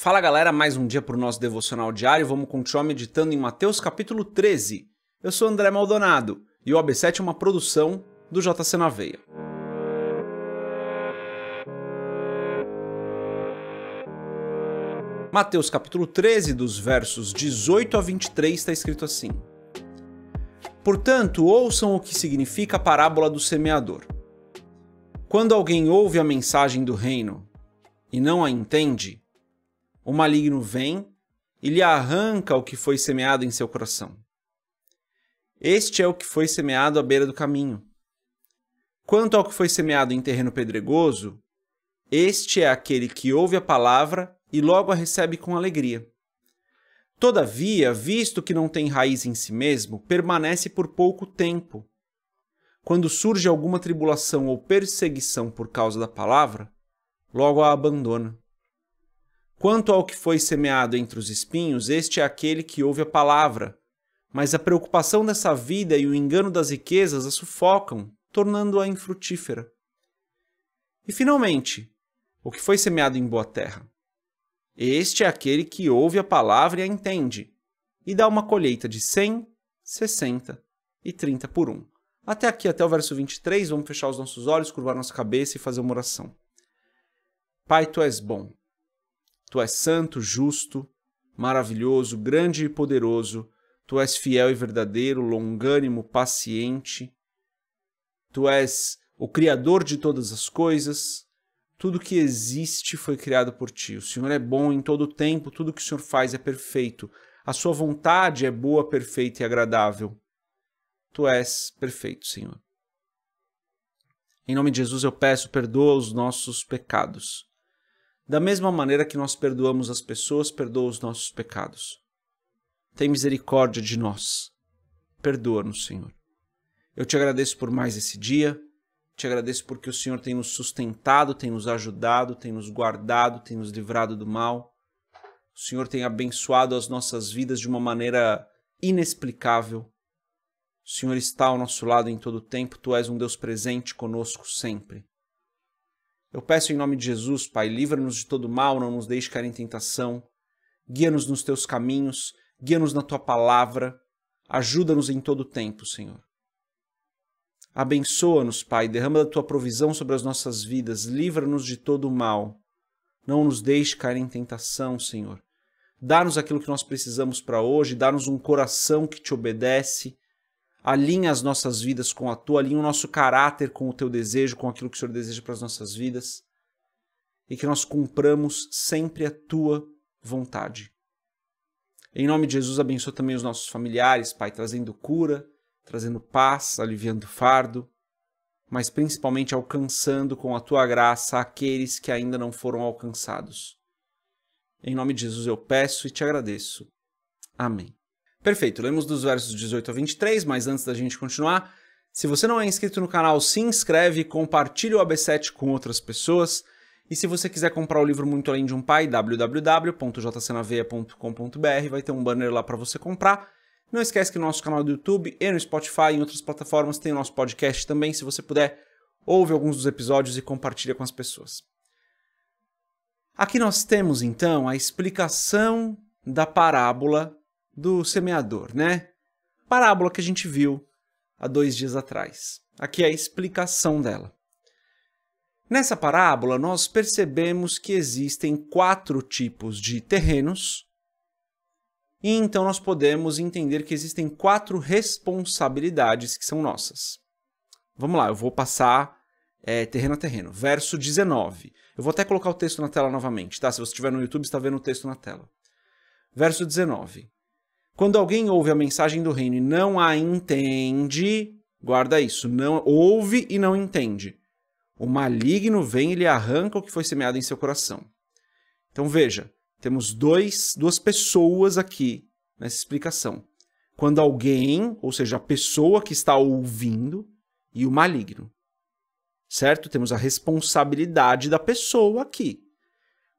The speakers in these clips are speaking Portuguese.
Fala galera, mais um dia para o nosso devocional diário, vamos continuar meditando em Mateus capítulo 13. Eu sou André Maldonado e o AB7 é uma produção do JC na Veia. Mateus capítulo 13, dos versos 18 a 23, está escrito assim: Portanto, ouçam o que significa a parábola do semeador. Quando alguém ouve a mensagem do reino e não a entende, o maligno vem e lhe arranca o que foi semeado em seu coração. Este é o que foi semeado à beira do caminho. Quanto ao que foi semeado em terreno pedregoso, este é aquele que ouve a palavra e logo a recebe com alegria. Todavia, visto que não tem raiz em si mesmo, permanece por pouco tempo. Quando surge alguma tribulação ou perseguição por causa da palavra, logo a abandona. Quanto ao que foi semeado entre os espinhos, este é aquele que ouve a palavra, mas a preocupação dessa vida e o engano das riquezas a sufocam, tornando-a infrutífera. E, finalmente, o que foi semeado em boa terra. Este é aquele que ouve a palavra e a entende, e dá uma colheita de 100, 60 e 30 por 1. Até aqui, até o verso 23, vamos fechar os nossos olhos, curvar nossa cabeça e fazer uma oração. Pai, Tu és bom. Tu és santo, justo, maravilhoso, grande e poderoso. Tu és fiel e verdadeiro, longânimo, paciente. Tu és o Criador de todas as coisas. Tudo que existe foi criado por Ti. O Senhor é bom em todo o tempo, tudo que o Senhor faz é perfeito. A Sua vontade é boa, perfeita e agradável. Tu és perfeito, Senhor. Em nome de Jesus eu peço, perdoa os nossos pecados. Da mesma maneira que nós perdoamos as pessoas, perdoa os nossos pecados. Tem misericórdia de nós. Perdoa-nos, Senhor. Eu te agradeço por mais esse dia. Te agradeço porque o Senhor tem nos sustentado, tem nos ajudado, tem nos guardado, tem nos livrado do mal. O Senhor tem abençoado as nossas vidas de uma maneira inexplicável. O Senhor está ao nosso lado em todo o tempo. Tu és um Deus presente conosco sempre. Eu peço em nome de Jesus, Pai, livra-nos de todo mal, não nos deixe cair em tentação, guia-nos nos Teus caminhos, guia-nos na Tua palavra, ajuda-nos em todo o tempo, Senhor. Abençoa-nos, Pai, derrama da Tua provisão sobre as nossas vidas, livra-nos de todo o mal, não nos deixe cair em tentação, Senhor. Dá-nos aquilo que nós precisamos para hoje, dá-nos um coração que Te obedece, alinha as nossas vidas com a Tua, alinha o nosso caráter com o Teu desejo, com aquilo que o Senhor deseja para as nossas vidas, e que nós cumpramos sempre a Tua vontade. Em nome de Jesus, abençoa também os nossos familiares, Pai, trazendo cura, trazendo paz, aliviando o fardo, mas principalmente alcançando com a Tua graça aqueles que ainda não foram alcançados. Em nome de Jesus eu peço e Te agradeço. Amém. Perfeito, lemos dos versos 18 a 23, mas antes da gente continuar, se você não é inscrito no canal, se inscreve e compartilha o AB7 com outras pessoas. E se você quiser comprar o livro Muito Além de um Pai, www.jcnaveia.com.br, vai ter um banner lá para você comprar. Não esquece que no nosso canal do YouTube e no Spotify e em outras plataformas tem o nosso podcast também. Se você puder, ouve alguns dos episódios e compartilha com as pessoas. Aqui nós temos então a explicação da parábola do semeador, né? Parábola que a gente viu há 2 dias atrás. Aqui é a explicação dela. Nessa parábola, nós percebemos que existem 4 tipos de terrenos e então nós podemos entender que existem 4 responsabilidades que são nossas. Vamos lá, eu vou passar terreno a terreno. Verso 19. Eu vou até colocar o texto na tela novamente, tá? Se você estiver no YouTube, você está vendo o texto na tela. Verso 19. Quando alguém ouve a mensagem do reino e não a entende, guarda isso, não ouve e não entende. O maligno vem e lhe arranca o que foi semeado em seu coração. Então veja, temos duas pessoas aqui nessa explicação. Quando alguém, ou seja, a pessoa que está ouvindo e o maligno. Certo? Temos a responsabilidade da pessoa aqui.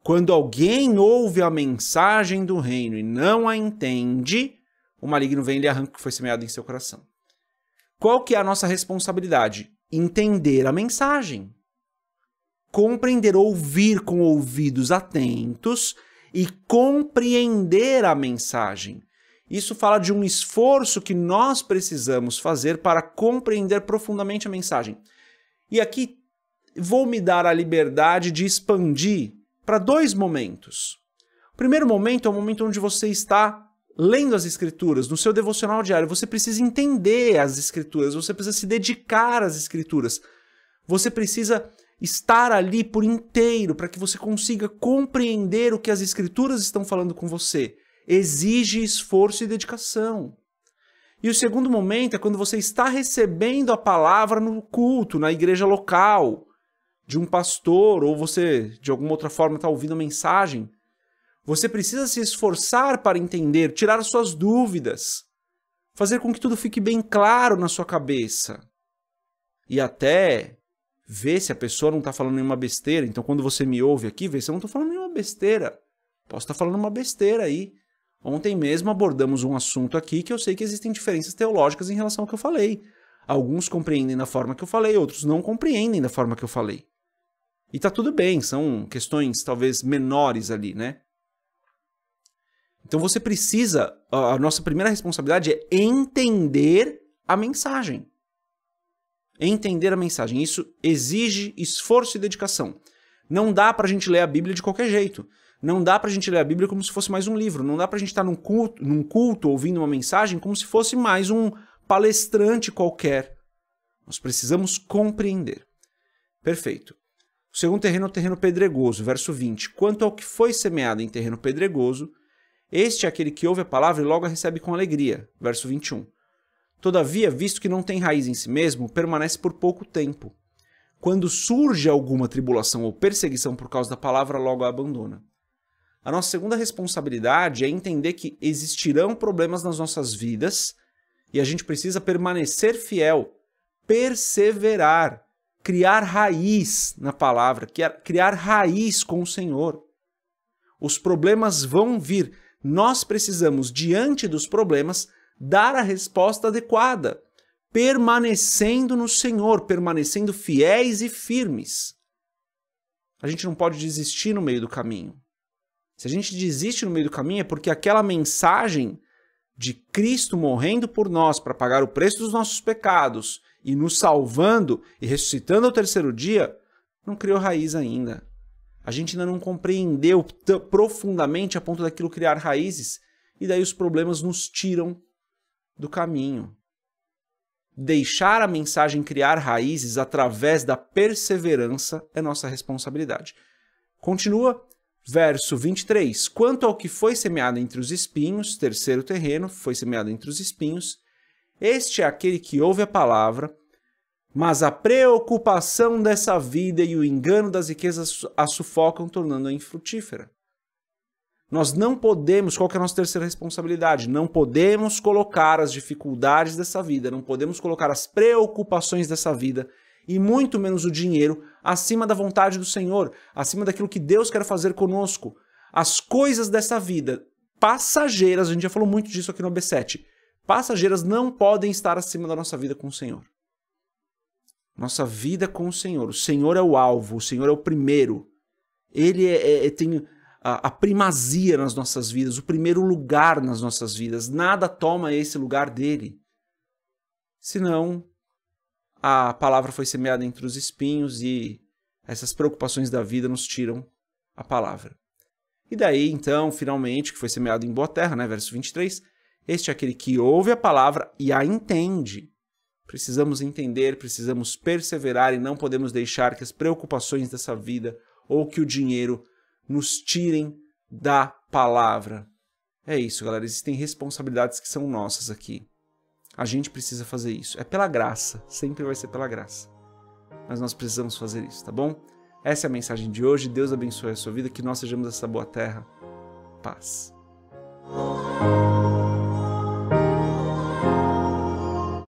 Quando alguém ouve a mensagem do reino e não a entende, o maligno vem e lhe arranca o que foi semeado em seu coração. Qual que é a nossa responsabilidade? Entender a mensagem. Compreender, ouvir com ouvidos atentos e compreender a mensagem. Isso fala de um esforço que nós precisamos fazer para compreender profundamente a mensagem. E aqui vou me dar a liberdade de expandir para 2 momentos. O primeiro momento é o momento onde você está lendo as Escrituras, no seu devocional diário. Você precisa entender as Escrituras, você precisa se dedicar às Escrituras. Você precisa estar ali por inteiro para que você consiga compreender o que as Escrituras estão falando com você. Exige esforço e dedicação. E o segundo momento é quando você está recebendo a palavra no culto, na igreja local, de um pastor, ou você, de alguma outra forma, está ouvindo a mensagem. Você precisa se esforçar para entender, tirar as suas dúvidas, fazer com que tudo fique bem claro na sua cabeça. E até ver se a pessoa não está falando nenhuma besteira. Então, quando você me ouve aqui, vê se eu não estou falando nenhuma besteira. Posso estar falando uma besteira aí. Ontem mesmo abordamos um assunto aqui que eu sei que existem diferenças teológicas em relação ao que eu falei. Alguns compreendem da forma que eu falei, outros não compreendem da forma que eu falei. E tá tudo bem, são questões talvez menores ali, né? Então você precisa, a nossa primeira responsabilidade é entender a mensagem. Entender a mensagem. Isso exige esforço e dedicação. Não dá pra gente ler a Bíblia de qualquer jeito. Não dá pra gente ler a Bíblia como se fosse mais um livro. Não dá pra gente estar num culto ouvindo uma mensagem como se fosse mais um palestrante qualquer. Nós precisamos compreender. Perfeito. O segundo terreno é o terreno pedregoso, verso 20. Quanto ao que foi semeado em terreno pedregoso, este é aquele que ouve a palavra e logo a recebe com alegria. Verso 21. Todavia, visto que não tem raiz em si mesmo, permanece por pouco tempo. Quando surge alguma tribulação ou perseguição por causa da palavra, logo a abandona. A nossa segunda responsabilidade é entender que existirão problemas nas nossas vidas e a gente precisa permanecer fiel, perseverar, criar raiz na palavra, criar raiz com o Senhor. Os problemas vão vir. Nós precisamos, diante dos problemas, dar a resposta adequada, permanecendo no Senhor, permanecendo fiéis e firmes. A gente não pode desistir no meio do caminho. Se a gente desiste no meio do caminho é porque aquela mensagem de Cristo morrendo por nós para pagar o preço dos nossos pecados e nos salvando e ressuscitando ao terceiro dia, não criou raiz ainda. A gente ainda não compreendeu profundamente a ponto daquilo criar raízes e daí os problemas nos tiram do caminho. Deixar a mensagem criar raízes através da perseverança é nossa responsabilidade. Continua, verso 23. Quanto ao que foi semeado entre os espinhos, terceiro terreno, foi semeado entre os espinhos, este é aquele que ouve a palavra, mas a preocupação dessa vida e o engano das riquezas a sufocam, tornando-a infrutífera. Nós não podemos, qual que é a nossa terceira responsabilidade? Não podemos colocar as dificuldades dessa vida, não podemos colocar as preocupações dessa vida e muito menos o dinheiro acima da vontade do Senhor, acima daquilo que Deus quer fazer conosco. As coisas dessa vida, passageiras, a gente já falou muito disso aqui no AB7, passageiras não podem estar acima da nossa vida com o Senhor. Nossa vida com o Senhor é o alvo, o Senhor é o primeiro. Ele tem a primazia nas nossas vidas, o primeiro lugar nas nossas vidas. Nada toma esse lugar dele. Senão, a palavra foi semeada entre os espinhos e essas preocupações da vida nos tiram a palavra. E daí, então, finalmente, que foi semeado em boa terra, né? Verso 23, este é aquele que ouve a palavra e a entende. Precisamos entender, precisamos perseverar e não podemos deixar que as preocupações dessa vida ou que o dinheiro nos tirem da palavra. É isso, galera. Existem responsabilidades que são nossas aqui. A gente precisa fazer isso. É pela graça. Sempre vai ser pela graça. Mas nós precisamos fazer isso, tá bom? Essa é a mensagem de hoje. Deus abençoe a sua vida. Que nós sejamos essa boa terra. Paz.